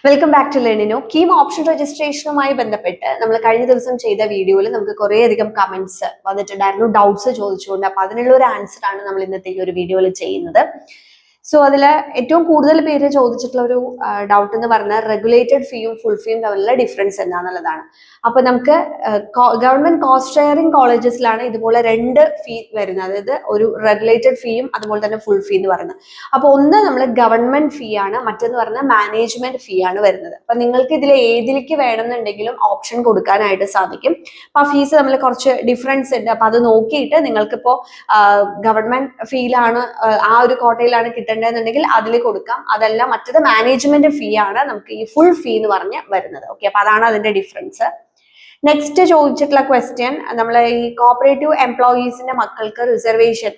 Welcome back to ലേണിനോ. KEAM option രജിസ്ട്രേഷനുമായി ബന്ധപ്പെട്ട് നമ്മൾ കഴിഞ്ഞ ദിവസം ചെയ്ത വീഡിയോയിൽ നമുക്ക് കുറേയധികം കമന്റ്സ് വന്നിട്ടുണ്ടായിരുന്നു, ഡൗട്ട്സ് ചോദിച്ചുകൊണ്ട്. അപ്പൊ അതിനുള്ള ഒരു ആൻസർ ആണ് നമ്മൾ ഇന്നത്തെ ഈ ഒരു വീഡിയോയിൽ ചെയ്യുന്നത്. സോ അതിൽ ഏറ്റവും കൂടുതൽ പേര് ചോദിച്ചിട്ടുള്ള ഒരു ഡൗട്ട് എന്ന് പറഞ്ഞാൽ റെഗുലേറ്റഡ് ഫീയും ഫുൾ ഫീയും തമ്മിലുള്ള ഡിഫറൻസ് എന്താണെന്നുള്ളതാണ്. അപ്പൊ നമുക്ക് ഗവൺമെന്റ് കോസ്റ്റ് ഷെയറിംഗ് കോളേജസിലാണ് ഇതുപോലെ രണ്ട് ഫീ വരുന്നത്, അതായത് ഒരു റെഗുലേറ്റഡ് ഫീയും അതുപോലെ തന്നെ ഫുൾ ഫീ എന്ന് പറയുന്നത്. അപ്പൊ ഒന്ന് നമ്മൾ ഗവൺമെന്റ് ഫീ ആണ്, മറ്റൊന്ന് പറഞ്ഞാൽ മാനേജ്മെന്റ് ഫീ ആണ് വരുന്നത്. അപ്പൊ നിങ്ങൾക്ക് ഇതിൽ ഏതിലേക്ക് വേണമെന്നുണ്ടെങ്കിലും ഓപ്ഷൻ കൊടുക്കാനായിട്ട് സാധിക്കും. അപ്പൊ ആ ഫീസ് തമ്മിൽ കുറച്ച് ഡിഫറൻസ് ഉണ്ട്. അപ്പൊ അത് നോക്കിയിട്ട് നിങ്ങൾക്കിപ്പോ ഗവൺമെന്റ് ഫീയിലാണ് ആ ഒരു കോട്ടയിലാണ് കിട്ടേണ്ടതെന്നുണ്ടെങ്കിൽ അതിൽ കൊടുക്കാം. അതല്ല മറ്റത് മാനേജ്മെന്റ് ഫീ ആണ് നമുക്ക് ഈ ഫുൾ ഫീ എന്ന് പറഞ്ഞ് വരുന്നത്. ഓക്കെ, അപ്പൊ അതാണ് അതിന്റെ ഡിഫറൻസ്. നെക്സ്റ്റ് ചോദിച്ചിട്ടുള്ള ക്വസ്റ്റ്യൻ, നമ്മൾ ഈ കോപ്പറേറ്റീവ് എംപ്ലോയീസിന്റെ മക്കൾക്ക് റിസർവേഷൻ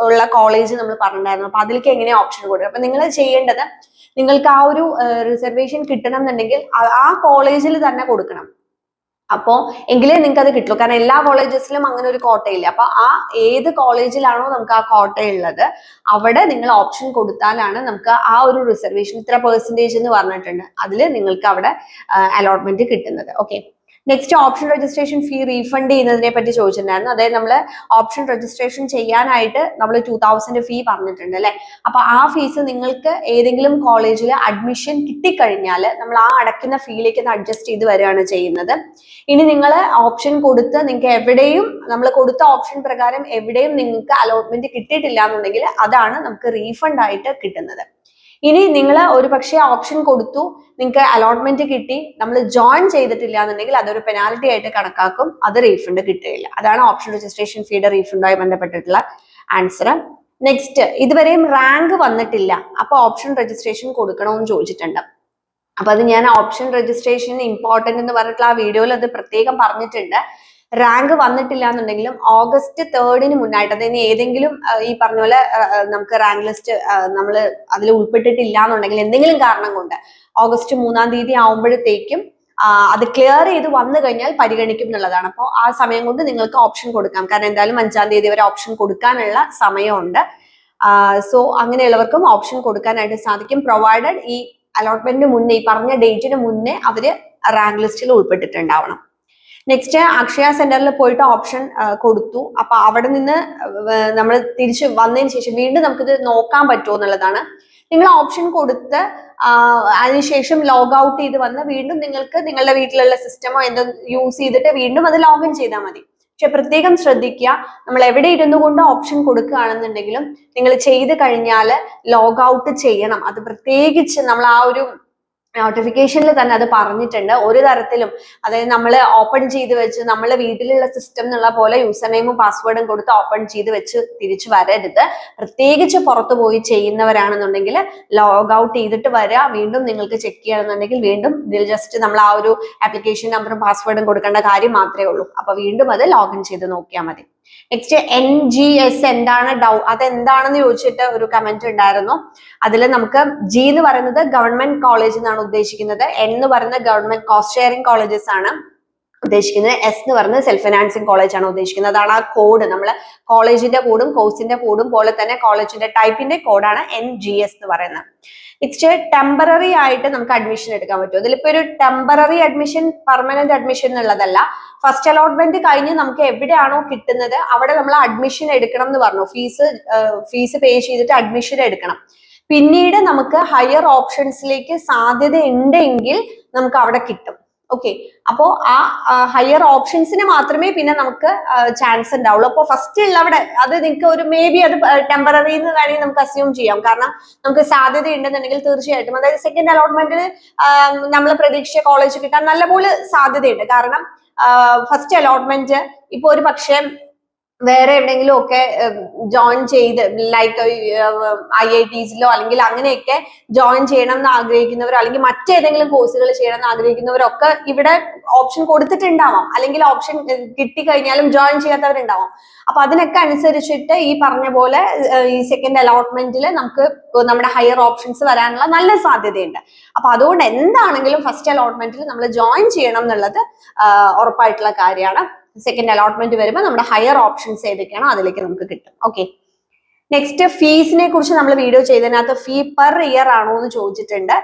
ഉള്ള കോളേജ് നമ്മൾ പറഞ്ഞിട്ടുണ്ടായിരുന്നു. അപ്പൊ അതിലേക്ക് എങ്ങനെയാ ഓപ്ഷൻ കൊടുക്കുക? അപ്പൊ നിങ്ങൾ ചെയ്യേണ്ടത്, നിങ്ങൾക്ക് ആ ഒരു റിസർവേഷൻ കിട്ടണം എന്നുണ്ടെങ്കിൽ ആ കോളേജിൽ തന്നെ കൊടുക്കണം. അപ്പോ എങ്കിലേ നിങ്ങൾക്ക് അത് കിട്ടുള്ളൂ. കാരണം എല്ലാ കോളേജസിലും അങ്ങനെ ഒരു കോട്ടയില്ല. അപ്പൊ ആ ഏത് കോളേജിലാണോ നമുക്ക് ആ കോട്ടയുള്ളത് അവിടെ നിങ്ങൾ ഓപ്ഷൻ കൊടുത്താലാണ് നമുക്ക് ആ ഒരു റിസർവേഷൻ ഇത്ര പെർസെന്റേജ് എന്ന് പറഞ്ഞിട്ടുണ്ട്, അതിൽ നിങ്ങൾക്ക് അവിടെ അലോട്ട്മെന്റ് കിട്ടുന്നത്. ഓക്കെ, നെക്സ്റ്റ് ഓപ്ഷൻ രജിസ്ട്രേഷൻ ഫീ റീഫണ്ട് ചെയ്യുന്നതിനെ പറ്റി ചോദിച്ചിട്ടുണ്ടായിരുന്നു. അതായത് നമ്മൾ ഓപ്ഷൻ രജിസ്ട്രേഷൻ ചെയ്യാനായിട്ട് നമ്മൾ 2000 ഫീ പറഞ്ഞിട്ടുണ്ട് അല്ലെ. അപ്പൊ ആ ഫീസ് നിങ്ങൾക്ക് ഏതെങ്കിലും കോളേജിൽ അഡ്മിഷൻ കിട്ടിക്കഴിഞ്ഞാൽ നമ്മൾ ആ അടയ്ക്കുന്ന ഫീയിലേക്ക് അഡ്ജസ്റ്റ് ചെയ്ത് വരികയാണ് ചെയ്യുന്നത്. ഇനി നിങ്ങൾ ഓപ്ഷൻ കൊടുത്ത് നിങ്ങൾക്ക് എവിടെയും നമ്മൾ കൊടുത്ത ഓപ്ഷൻ പ്രകാരം എവിടെയും നിങ്ങൾക്ക് അലോട്ട്മെന്റ് കിട്ടിയിട്ടില്ല എന്നുണ്ടെങ്കിൽ അതാണ് നമുക്ക് റീഫണ്ട് ആയിട്ട് കിട്ടുന്നത്. ഇനി നിങ്ങൾ ഒരു പക്ഷേ ഓപ്ഷൻ കൊടുത്തു, നിങ്ങൾക്ക് അലോട്ട്മെന്റ് കിട്ടി, നമ്മൾ ജോയിൻ ചെയ്തിട്ടില്ല എന്നുണ്ടെങ്കിൽ അതൊരു പെനാൽറ്റി ആയിട്ട് കണക്കാക്കും, അത് റീഫണ്ട് കിട്ടുകയില്ല. അതാണ് ഓപ്ഷൻ രജിസ്ട്രേഷൻ ഫീയുടെ റീഫണ്ടുമായി ബന്ധപ്പെട്ടിട്ടുള്ള ആൻസർ. നെക്സ്റ്റ്, ഇതുവരെയും റാങ്ക് വന്നിട്ടില്ല, അപ്പൊ ഓപ്ഷൻ രജിസ്ട്രേഷൻ കൊടുക്കണമെന്ന് ചോദിച്ചിട്ടുണ്ട്. അപ്പൊ അത് ഞാൻ ഓപ്ഷൻ രജിസ്ട്രേഷൻ ഇമ്പോർട്ടന്റ് എന്ന് പറഞ്ഞിട്ടുള്ള ആ വീഡിയോയിൽ അത് പ്രത്യേകം പറഞ്ഞിട്ടുണ്ട്. റാങ്ക് വന്നിട്ടില്ല എന്നുണ്ടെങ്കിലും ഓഗസ്റ്റ് 3 മുന്നായിട്ട്, അതായത് ഏതെങ്കിലും ഈ പറഞ്ഞ പോലെ നമുക്ക് റാങ്ക് ലിസ്റ്റ് നമ്മൾ അതിൽ ഉൾപ്പെട്ടിട്ടില്ല എന്നുണ്ടെങ്കിൽ എന്തെങ്കിലും കാരണം കൊണ്ട് ഓഗസ്റ്റ് 3 ആവുമ്പോഴത്തേക്കും അത് ക്ലിയർ ചെയ്ത് വന്നു കഴിഞ്ഞാൽ പരിഗണിക്കും എന്നുള്ളതാണ്. അപ്പോൾ ആ സമയം കൊണ്ട് നിങ്ങൾക്ക് ഓപ്ഷൻ കൊടുക്കാം. കാരണം എന്തായാലും 5 വരെ ഓപ്ഷൻ കൊടുക്കാനുള്ള സമയമുണ്ട്. സോ അങ്ങനെയുള്ളവർക്കും ഓപ്ഷൻ കൊടുക്കാനായിട്ട് സാധിക്കും, പ്രൊവൈഡഡ് ഈ അലോട്ട്മെന്റിന് മുന്നേ, ഈ പറഞ്ഞ ഡേറ്റിന് മുന്നേ അവര് റാങ്ക് ലിസ്റ്റിൽ ഉൾപ്പെട്ടിട്ടുണ്ടാവണം. നെക്സ്റ്റ്, അക്ഷയ സെന്ററിൽ പോയിട്ട് ഓപ്ഷൻ കൊടുത്തു. അപ്പൊ അവിടെ നിന്ന് നമ്മൾ തിരിച്ച് വന്നതിന് ശേഷം വീണ്ടും നമുക്കിത് നോക്കാൻ പറ്റുമോ എന്നുള്ളതാണ്. നിങ്ങൾ ഓപ്ഷൻ കൊടുത്ത് അതിനുശേഷം ലോഗ് ഔട്ട് ചെയ്ത് വന്ന് വീണ്ടും നിങ്ങൾക്ക് നിങ്ങളുടെ വീട്ടിലുള്ള സിസ്റ്റമോ എന്തോ യൂസ് ചെയ്തിട്ട് വീണ്ടും അത് ലോഗിൻ ചെയ്താൽ മതി. പക്ഷെ പ്രത്യേകം ശ്രദ്ധിക്കുക, നമ്മൾ എവിടെ ഇരുന്നു കൊണ്ട് ഓപ്ഷൻ കൊടുക്കുകയാണെന്നുണ്ടെങ്കിലും നിങ്ങൾ ചെയ്ത് കഴിഞ്ഞാൽ ലോഗ് ഔട്ട് ചെയ്യണം. അത് പ്രത്യേകിച്ച് നമ്മൾ ആ ഒരു നോട്ടിഫിക്കേഷനിൽ തന്നെ അത് പറഞ്ഞിട്ടുണ്ട്. ഒരു തരത്തിലും, അതായത് നമ്മൾ ഓപ്പൺ ചെയ്ത് വെച്ച് നമ്മളെ വീട്ടിലുള്ള സിസ്റ്റം എന്നുള്ള പോലെ യൂസർ നെയിമും പാസ്വേഡും കൊടുത്ത് ഓപ്പൺ ചെയ്ത് വെച്ച് തിരിച്ചു വരരുത്. പ്രത്യേകിച്ച് പുറത്തു പോയി ചെയ്യുന്നവരാണെന്നുണ്ടെങ്കിൽ ലോഗ് ഔട്ട് ചെയ്തിട്ട് വരിക. വീണ്ടും നിങ്ങൾക്ക് ചെക്ക് ചെയ്യണമെന്നുണ്ടെങ്കിൽ വീണ്ടും ഇതിൽ ജസ്റ്റ് നമ്മൾ ആ ഒരു ആപ്ലിക്കേഷൻ നമ്പറും പാസ്വേഡും കൊടുക്കേണ്ട കാര്യം മാത്രമേ ഉള്ളൂ. അപ്പൊ വീണ്ടും അത് ലോഗിൻ ചെയ്ത് നോക്കിയാൽ മതി. നെക്സ്റ്റ്, NGS എന്താണ് അതെന്താണെന്ന് ചോദിച്ചിട്ട് ഒരു കമന്റ് ഉണ്ടായിരുന്നു. അതിൽ നമുക്ക് G എന്ന് പറയുന്നത് ഗവൺമെന്റ് കോളേജ് എന്നാണ് ഉദ്ദേശിക്കുന്നത്, N എന്ന് പറയുന്നത് ഗവൺമെന്റ് കോസ്റ്റ് ഷെയറിംഗ് കോളേജസ് ആണ് ഉദ്ദേശിക്കുന്നത്, S എന്ന് പറയുന്നത് സെൽഫ് ഫിനാൻസിങ് കോളേജ് ആണ് ഉദ്ദേശിക്കുന്നത്. അതാണ് ആ കോഡ്, നമ്മളെ കോളേജിന്റെ കോഡും കോഴ്സിന്റെ കോഡും പോലെ തന്നെ കോളേജിന്റെ ടൈപ്പിന്റെ കോഡാണ് NGS എന്ന് പറയുന്നത്. നെക്സ്റ്റ്, ടെമ്പററി ആയിട്ട് നമുക്ക് അഡ്മിഷൻ എടുക്കാൻ പറ്റും. ഇതിലിപ്പോ ഒരു ടെമ്പററി അഡ്മിഷൻ പെർമനന്റ് അഡ്മിഷൻ എന്നുള്ളതല്ല. ഫസ്റ്റ് അലോട്ട്മെന്റ് കഴിഞ്ഞ് നമുക്ക് എവിടെയാണോ കിട്ടുന്നത് അവിടെ നമ്മൾ അഡ്മിഷൻ എടുക്കണം എന്ന് പറഞ്ഞു. ഫീസ് പേ ചെയ്തിട്ട് അഡ്മിഷൻ എടുക്കണം. പിന്നീട് നമുക്ക് ഹയർ ഓപ്ഷൻസിലേക്ക് സാധ്യത ഉണ്ടെങ്കിൽ നമുക്ക് അവിടെ കിട്ടും. ഓക്കെ, അപ്പോ ആ ഹയർ ഓപ്ഷൻസിന് മാത്രമേ പിന്നെ നമുക്ക് ചാൻസ് ഉണ്ടാവുള്ളൂ. അപ്പോൾ ഫസ്റ്റ് ഉള്ള അവിടെ അത് നിങ്ങൾക്ക് ഒരു മേ ബി അത് ടെമ്പററി എന്ന് വേണമെങ്കിൽ നമുക്ക് അസ്യൂം ചെയ്യാം. കാരണം നമുക്ക് സാധ്യത ഉണ്ടെന്നുണ്ടെങ്കിൽ തീർച്ചയായിട്ടും, അതായത് സെക്കൻഡ് അലോട്ട്മെന്റിൽ നമ്മൾ പ്രതീക്ഷിച്ച കോളേജ് കിട്ടാൻ നല്ലപോലെ സാധ്യതയുണ്ട്. കാരണം ഫസ്റ്റ് അലോട്ട്മെന്റ് ഇപ്പൊ ഒരു പക്ഷേ വേറെ എവിടെയെങ്കിലും ഒക്കെ ജോയിൻ ചെയ്ത് ലൈക്ക് IITസിലോ അല്ലെങ്കിൽ അങ്ങനെയൊക്കെ ജോയിൻ ചെയ്യണം എന്ന് ആഗ്രഹിക്കുന്നവരോ അല്ലെങ്കിൽ മറ്റേതെങ്കിലും കോഴ്സുകൾ ചെയ്യണം എന്ന് ആഗ്രഹിക്കുന്നവരൊക്കെ ഇവിടെ ഓപ്ഷൻ കൊടുത്തിട്ടുണ്ടാവാം, അല്ലെങ്കിൽ ഓപ്ഷൻ കിട്ടിക്കഴിഞ്ഞാലും ജോയിൻ ചെയ്യാത്തവരുണ്ടാവാം. അപ്പൊ അതിനൊക്കെ അനുസരിച്ചിട്ട് ഈ പറഞ്ഞ പോലെ ഈ സെക്കൻഡ് അലോട്ട്മെന്റിൽ നമുക്ക് നമ്മുടെ ഹയർ ഓപ്ഷൻസ് വരാനുള്ള നല്ല സാധ്യതയുണ്ട്. അപ്പൊ അതുകൊണ്ട് എന്താണെങ്കിലും ഫസ്റ്റ് അലോട്ട്മെന്റിൽ നമ്മൾ ജോയിൻ ചെയ്യണം എന്നുള്ളത് ഉറപ്പായിട്ടുള്ള കാര്യമാണ്. സെക്കൻഡ് അലോട്ട്മെന്റ് വരുമ്പോൾ നമ്മുടെ ഹയർ ഓപ്ഷൻസ് ഏതൊക്കെയാണോ അതിലേക്ക് നമുക്ക് കിട്ടും. ഓക്കെ, നെക്സ്റ്റ് ഫീസിനെ കുറിച്ച് നമ്മൾ വീഡിയോ ചെയ്തതിനകത്ത് ഫീ പെർ ഇയർ ആണോ എന്ന് ചോദിച്ചിട്ടുണ്ട്.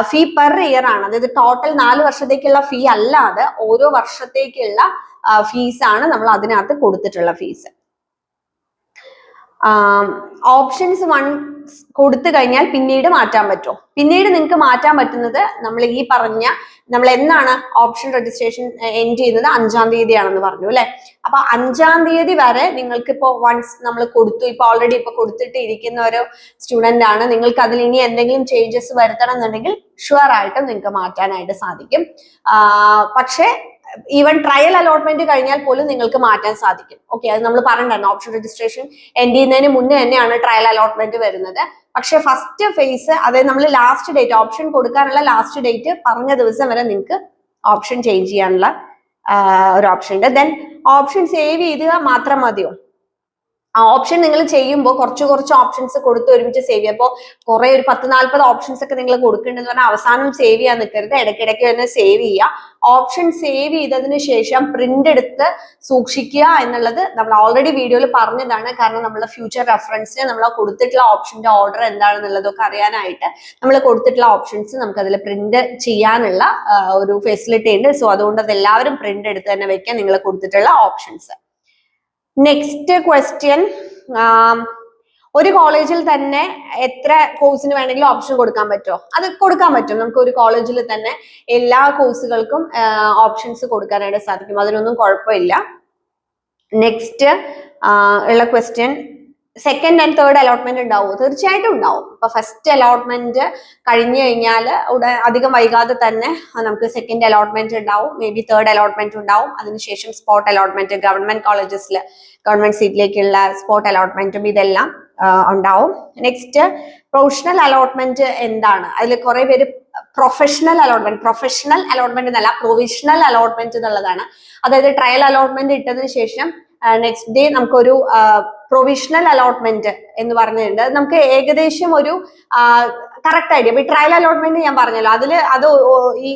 ഫീ പെർ ഇയർ ആണ്, അതായത് ടോട്ടൽ 4 വർഷത്തേക്കുള്ള ഫീ അല്ലാതെ ഓരോ വർഷത്തേക്കുള്ള ഫീസാണ് നമ്മൾ അതിനകത്ത് കൊടുത്തിട്ടുള്ള ഫീസ്. ഓപ്ഷൻസ് 1 കൊടുത്തു കഴിഞ്ഞാൽ പിന്നീട് മാറ്റാൻ പറ്റുമോ? പിന്നീട് നിങ്ങൾക്ക് മാറ്റാൻ പറ്റുന്നത് നമ്മൾ ഈ പറഞ്ഞ, നമ്മൾ എന്നാണ് ഓപ്ഷൻ രജിസ്ട്രേഷൻ എൻഡ് ചെയ്യുന്നത് 5-ാം തീയതിയാണെന്ന് പറഞ്ഞു അല്ലെ. അപ്പൊ 5-ാം തീയതി വരെ നിങ്ങൾക്ക് ഇപ്പോ വൺസ് നമ്മൾ കൊടുത്തു, ഇപ്പൊ ഓൾറെഡി ഇപ്പൊ കൊടുത്തിട്ട് ഇരിക്കുന്ന ഒരു സ്റ്റുഡന്റ് ആണ്, നിങ്ങൾക്ക് അതിൽ ഇനി എന്തെങ്കിലും ചേഞ്ചസ് വരുത്തണം എന്നുണ്ടെങ്കിൽ ഷുവർ ആയിട്ടും നിങ്ങൾക്ക് മാറ്റാനായിട്ട് സാധിക്കും. പക്ഷേ ഈവൻ ട്രയൽ അലോട്ട്മെന്റ് കഴിഞ്ഞാൽ പോലും നിങ്ങൾക്ക് മാറ്റാൻ സാധിക്കും. ഓക്കെ, അത് നമ്മൾ പറഞ്ഞിട്ടുണ്ടായിരുന്നു. ഓപ്ഷൻ രജിസ്ട്രേഷൻ എൻഡ് ചെയ്യുന്നതിന് മുന്നേ തന്നെയാണ് ട്രയൽ അലോട്ട്മെന്റ് വരുന്നത്. പക്ഷെ ഫസ്റ്റ് ഫേസ്, അതായത് നമ്മൾ ലാസ്റ്റ് ഡേറ്റ്, ഓപ്ഷൻ കൊടുക്കാനുള്ള ലാസ്റ്റ് ഡേറ്റ് പറഞ്ഞ ദിവസം വരെ നിങ്ങൾക്ക് ഓപ്ഷൻ ചേഞ്ച് ചെയ്യാനുള്ള ഒരു ഓപ്ഷൻ ഉണ്ട്. ദെൻ ഓപ്ഷൻ സേവ് ചെയ്തുക മാത്രം മതിയോ? ആ ഓപ്ഷൻ നിങ്ങൾ ചെയ്യുമ്പോൾ കുറച്ച് ഓപ്ഷൻസ് കൊടുത്ത് ഒരുമിച്ച് സേവ് ചെയ്യുക. അപ്പോൾ കുറെ ഒരു 10-40 ഓപ്ഷൻസ് ഒക്കെ നിങ്ങൾ കൊടുക്കേണ്ടതെന്ന് പറഞ്ഞാൽ അവസാനം സേവ് ചെയ്യാൻ നിൽക്കരുത്, ഇടയ്ക്കിടയ്ക്ക് തന്നെ സേവ് ചെയ്യുക. ഓപ്ഷൻ സേവ് ചെയ്തതിന് ശേഷം പ്രിന്റ് എടുത്ത് സൂക്ഷിക്കുക എന്നുള്ളത് നമ്മൾ ഓൾറെഡി വീഡിയോയിൽ പറഞ്ഞതാണ്. കാരണം നമ്മളെ ഫ്യൂച്ചർ റെഫറൻസിന് നമ്മൾ കൊടുത്തിട്ടുള്ള ഓപ്ഷന്റെ ഓർഡർ എന്താണെന്നുള്ളതൊക്കെ അറിയാനായിട്ട് നമ്മൾ കൊടുത്തിട്ടുള്ള ഓപ്ഷൻസ് നമുക്ക് അതിൽ പ്രിന്റ് ചെയ്യാനുള്ള ഒരു ഫെസിലിറ്റി ഉണ്ട്. സോ അതുകൊണ്ട് അത് എല്ലാവരും പ്രിന്റ് എടുത്ത് തന്നെ വെക്കാൻ നിങ്ങൾ കൊടുത്തിട്ടുള്ള ഓപ്ഷൻസ്. നെക്സ്റ്റ് ക്വസ്റ്റ്യൻ, ഒരു കോളേജിൽ തന്നെ എത്ര കോഴ്സിന് വേണമെങ്കിലും ഓപ്ഷൻ കൊടുക്കാൻ പറ്റുമോ? അത് കൊടുക്കാൻ പറ്റും. നമുക്ക് ഒരു കോളേജിൽ തന്നെ എല്ലാ കോഴ്സുകൾക്കും ഓപ്ഷൻസ് കൊടുക്കാനായിട്ട് സാധിക്കും, അതിനൊന്നും കുഴപ്പമില്ല. നെക്സ്റ്റ് ഉള്ള question, second and third allotment ഉണ്ടാവുമോ? തീർച്ചയായിട്ടും ഉണ്ടാവും. ഇപ്പൊ ഫസ്റ്റ് അലോട്ട്മെന്റ് കഴിഞ്ഞു കഴിഞ്ഞാൽ അധികം വൈകാതെ തന്നെ നമുക്ക് സെക്കൻഡ് അലോട്ട്മെന്റ് ഉണ്ടാവും, മേ ബി തേർഡ് അലോട്ട്മെന്റ് ഉണ്ടാവും. അതിനുശേഷം സ്പോട്ട് അലോട്ട്മെന്റ്, ഗവൺമെന്റ് കോളേജസിൽ ഗവൺമെന്റ് സീറ്റിലേക്കുള്ള സ്പോട്ട് അലോട്ട്മെന്റും ഇതെല്ലാം ഉണ്ടാവും. നെക്സ്റ്റ് പ്രൊഫഷണൽ അലോട്ട്മെന്റ് എന്താണ്? അതിൽ കുറെ പേര് പ്രൊഫഷണൽ അലോട്ട്മെന്റ് എന്നല്ല, പ്രൊവിഷണൽ അലോട്ട്മെന്റ് എന്നുള്ളതാണ്. അതായത് ട്രയൽ അലോട്ട്മെന്റ് ഇട്ടതിന് ശേഷം നെക്സ്റ്റ് ഡേ നമുക്കൊരു പ്രൊവിഷണൽ അലോട്ട്മെന്റ് എന്ന് പറഞ്ഞിട്ടുണ്ട്. നമുക്ക് ഏകദേശം ഒരു കറക്റ്റ് ഐഡിയ. ഈ ട്രയൽ അലോട്ട്മെന്റ് ഞാൻ പറഞ്ഞല്ലോ, അത് ഈ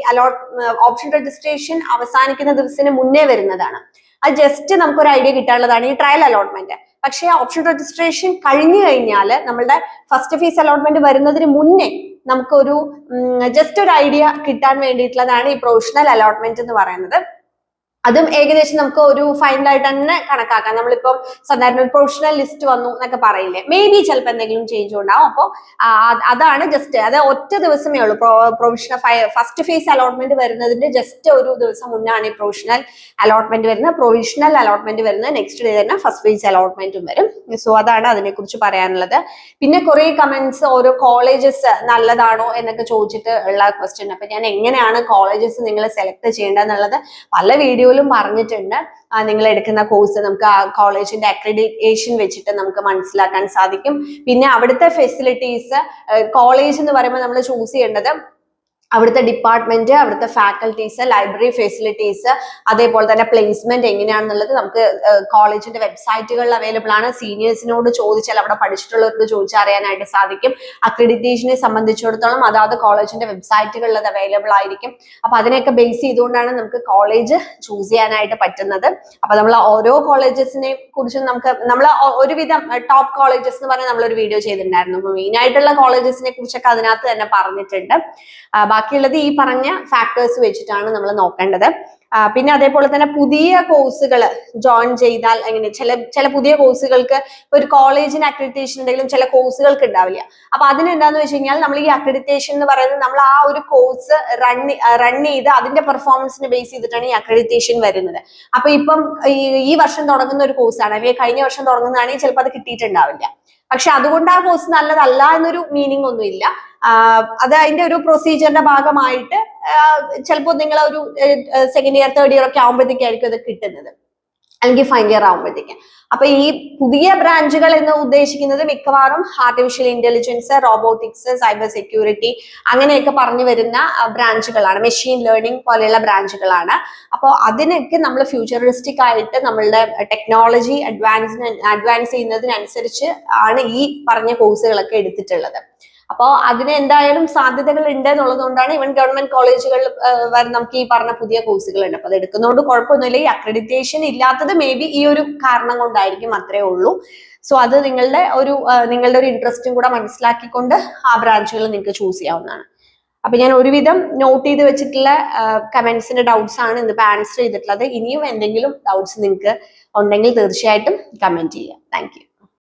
ഓപ്ഷൻ രജിസ്ട്രേഷൻ അവസാനിക്കുന്ന ദിവസത്തിന് മുന്നേ വരുന്നതാണ്. അത് ജസ്റ്റ് നമുക്കൊരു ഐഡിയ കിട്ടാനുള്ളതാണ് ഈ ട്രയൽ അലോട്ട്മെന്റ്. പക്ഷേ ഓപ്ഷൻ രജിസ്ട്രേഷൻ കഴിഞ്ഞു കഴിഞ്ഞാൽ നമ്മളുടെ ഫസ്റ്റ് ഫേസ് അലോട്ട്മെന്റ് വരുന്നതിന് മുന്നേ നമുക്കൊരു ജസ്റ്റ് ഒരു ഐഡിയ കിട്ടാൻ വേണ്ടിയിട്ടുള്ളതാണ് ഈ പ്രൊവിഷണൽ അലോട്ട്മെന്റ് എന്ന് പറയുന്നത്. അതും ഏകദേശം നമുക്ക് ഒരു ഫൈനലായിട്ട് തന്നെ കണക്കാക്കാം. നമ്മളിപ്പം സാധാരണ ഒരു പ്രൊഫഷണൽ ലിസ്റ്റ് വന്നു എന്നൊക്കെ പറയില്ലേ, മേ ബി ചിലപ്പോൾ എന്തെങ്കിലും ചേഞ്ച് ഉണ്ടാവും. അപ്പോൾ അതാണ് ജസ്റ്റ്, അത് ഒറ്റ ദിവസമേ ഉള്ളൂ. പ്രൊവിഷണൽ ഫസ്റ്റ് ഫേസ് അലോട്ട്മെന്റ് വരുന്നതിന്റെ ജസ്റ്റ് ഒരു ദിവസം മുന്നാണ് ഈ പ്രൊവിഷണൽ അലോട്ട്മെന്റ് വരുന്നത്. പ്രൊവിഷണൽ അലോട്ട്മെന്റ് വരുന്നത് നെക്സ്റ്റ് ഡേ തന്നെ ഫസ്റ്റ് ഫേസ് അലോട്ട്മെന്റും വരും. സോ അതാണ് അതിനെ കുറിച്ച് പറയാനുള്ളത്. പിന്നെ കുറെ കമന്റ്സ്, ഓരോ കോളേജസ് നല്ലതാണോ എന്നൊക്കെ ചോദിച്ചിട്ട് ഉള്ള ക്വസ്റ്റ്യൻ. അപ്പൊ ഞാൻ എങ്ങനെയാണ് കോളേജസ് നിങ്ങൾ സെലക്ട് ചെയ്യേണ്ടതെന്നുള്ളത് പല വീഡിയോയിലും പറഞ്ഞിട്ടുണ്ട്. നിങ്ങൾ എടുക്കുന്ന കോഴ്സ് നമുക്ക് ആ കോളേജിന്റെ അക്രഡിറ്റേഷൻ വെച്ചിട്ട് നമുക്ക് മനസ്സിലാക്കാൻ സാധിക്കും. പിന്നെ അവിടുത്തെ ഫെസിലിറ്റീസ്, കോളേജ് എന്ന് പറയുമ്പോൾ നമ്മൾ ചൂസ് ചെയ്യേണ്ടത് അവിടുത്തെ ഡിപ്പാർട്ട്മെന്റ്, അവിടുത്തെ ഫാക്കൽറ്റീസ്, ലൈബ്രറി ഫെസിലിറ്റീസ്, അതേപോലെ തന്നെ പ്ലേസ്മെന്റ് എങ്ങനെയാണെന്നുള്ളത് നമുക്ക് കോളേജിന്റെ വെബ്സൈറ്റുകളിൽ അവൈലബിൾ ആണ്. സീനിയേഴ്സിനോട് ചോദിച്ചാൽ, അവിടെ പഠിച്ചിട്ടുള്ളവരോട് ചോദിച്ചാൽ അറിയാനായിട്ട് സാധിക്കും. അക്രഡിറ്റേഷനെ സംബന്ധിച്ചിടത്തോളം അതാത് കോളേജിന്റെ വെബ്സൈറ്റുകളിൽ അത് അവൈലബിൾ ആയിരിക്കും. അപ്പൊ അതിനെയൊക്കെ ബേസ് ചെയ്തുകൊണ്ടാണ് നമുക്ക് കോളേജ് ചൂസ് ചെയ്യാനായിട്ട് പറ്റുന്നത്. അപ്പൊ നമ്മൾ ഓരോ കോളേജസിനെ കുറിച്ചും നമ്മൾ ഒരുവിധം ടോപ്പ് കോളേജസ് എന്ന് പറഞ്ഞാൽ നമ്മളൊരു വീഡിയോ ചെയ്തിട്ടുണ്ടായിരുന്നു. അപ്പൊ മെയിൻ ആയിട്ടുള്ള കോളേജസിനെ കുറിച്ചൊക്കെ അതിനകത്ത് തന്നെ പറഞ്ഞിട്ടുണ്ട്. ബാക്കിയുള്ളത് ഈ പറഞ്ഞ ഫാക്ടേഴ്സ് വെച്ചിട്ടാണ് നമ്മൾ നോക്കേണ്ടത്. പിന്നെ അതേപോലെ തന്നെ പുതിയ കോഴ്സുകൾ ജോയിൻ ചെയ്താൽ എങ്ങനെ, ചില പുതിയ കോഴ്സുകൾക്ക് ഒരു കോളേജിന് അക്രഡിറ്റേഷൻ ഉണ്ടെങ്കിലും ചില കോഴ്സുകൾക്ക് ഉണ്ടാവില്ല. അപ്പൊ അതിനെന്താന്ന് വെച്ച് കഴിഞ്ഞാൽ നമ്മൾ ഈ അക്രഡിറ്റേഷൻ എന്ന് പറയുന്നത് നമ്മൾ ആ ഒരു കോഴ്സ് റൺ ചെയ്ത് അതിന്റെ പെർഫോമൻസിനെ ബേസ് ചെയ്തിട്ടാണ് ഈ അക്രഡിറ്റേഷൻ വരുന്നത്. അപ്പൊ ഇപ്പം ഈ വർഷം തുടങ്ങുന്ന ഒരു കോഴ്സാണ്, അല്ലെങ്കിൽ കഴിഞ്ഞ വർഷം തുടങ്ങുന്നതാണെങ്കിൽ ചിലപ്പോൾ അത് കിട്ടിയിട്ടുണ്ടാവില്ല. പക്ഷെ അതുകൊണ്ട് ആ കോഴ്സ് നല്ലതല്ല എന്നൊരു മീനിങ് ഒന്നും ഇല്ല. അത് അതിന്റെ ഒരു പ്രൊസീജിയറിന്റെ ഭാഗമായിട്ട് ചിലപ്പോൾ നിങ്ങൾ ഒരു സെക്കൻഡ് ഇയർ തേർഡ് ഇയർ ഒക്കെ ആകുമ്പോഴത്തേക്കായിരിക്കും അത് കിട്ടുന്നത്, അല്ലെങ്കിൽ ഫൈനൽ ഇയർ ആകുമ്പോഴത്തേക്ക്. അപ്പൊ ഈ പുതിയ ബ്രാഞ്ചുകൾ എന്ന് ഉദ്ദേശിക്കുന്നത് മിക്കവാറും artificial intelligence, robotics, cyber security അങ്ങനെയൊക്കെ പറഞ്ഞു വരുന്ന ബ്രാഞ്ചുകളാണ്. മെഷീൻ ലേണിംഗ് പോലെയുള്ള ബ്രാഞ്ചുകളാണ്. അപ്പോൾ അതിനൊക്കെ നമ്മൾ ഫ്യൂച്ചറിസ്റ്റിക് ആയിട്ട് നമ്മളുടെ ടെക്നോളജി അഡ്വാൻസ് ചെയ്യുന്നതിനനുസരിച്ച് ആണ് ഈ പറഞ്ഞ കോഴ്സുകളൊക്കെ എടുത്തിട്ടുള്ളത്. അപ്പോൾ അതിന് എന്തായാലും സാധ്യതകൾ ഉണ്ട് എന്നുള്ളത് കൊണ്ടാണ് ഇവൻ ഗവൺമെന്റ് കോളേജുകളിൽ നമുക്ക് ഈ പറഞ്ഞ പുതിയ കോഴ്സുകൾ ഉണ്ട്. അപ്പൊ അത് എടുക്കുന്നതുകൊണ്ട് കുഴപ്പമൊന്നുമില്ല. ഈ അക്രഡിറ്റേഷൻ ഇല്ലാത്തത് മേ ബി ഈ ഒരു കാരണം കൊണ്ടായിരിക്കും, അത്രേ ഉള്ളൂ. സോ അത് നിങ്ങളുടെ ഒരു ഇൻട്രസ്റ്റും കൂടെ മനസ്സിലാക്കിക്കൊണ്ട് ആ ബ്രാഞ്ചുകൾ നിങ്ങൾക്ക് ചൂസ് ചെയ്യാവുന്നതാണ്. അപ്പൊ ഞാൻ ഒരുവിധം നോട്ട് ചെയ്ത് വെച്ചിട്ടുള്ള കമന്റ്സിന്റെ ഡൗട്ട്സ് ആണ് ഇന്നിപ്പോ ആൻസർ ചെയ്തിട്ടുള്ളത്. ഇനിയും എന്തെങ്കിലും ഡൗട്ട്സ് നിങ്ങൾക്ക് ഉണ്ടെങ്കിൽ തീർച്ചയായിട്ടും കമന്റ് ചെയ്യാം. Thank you.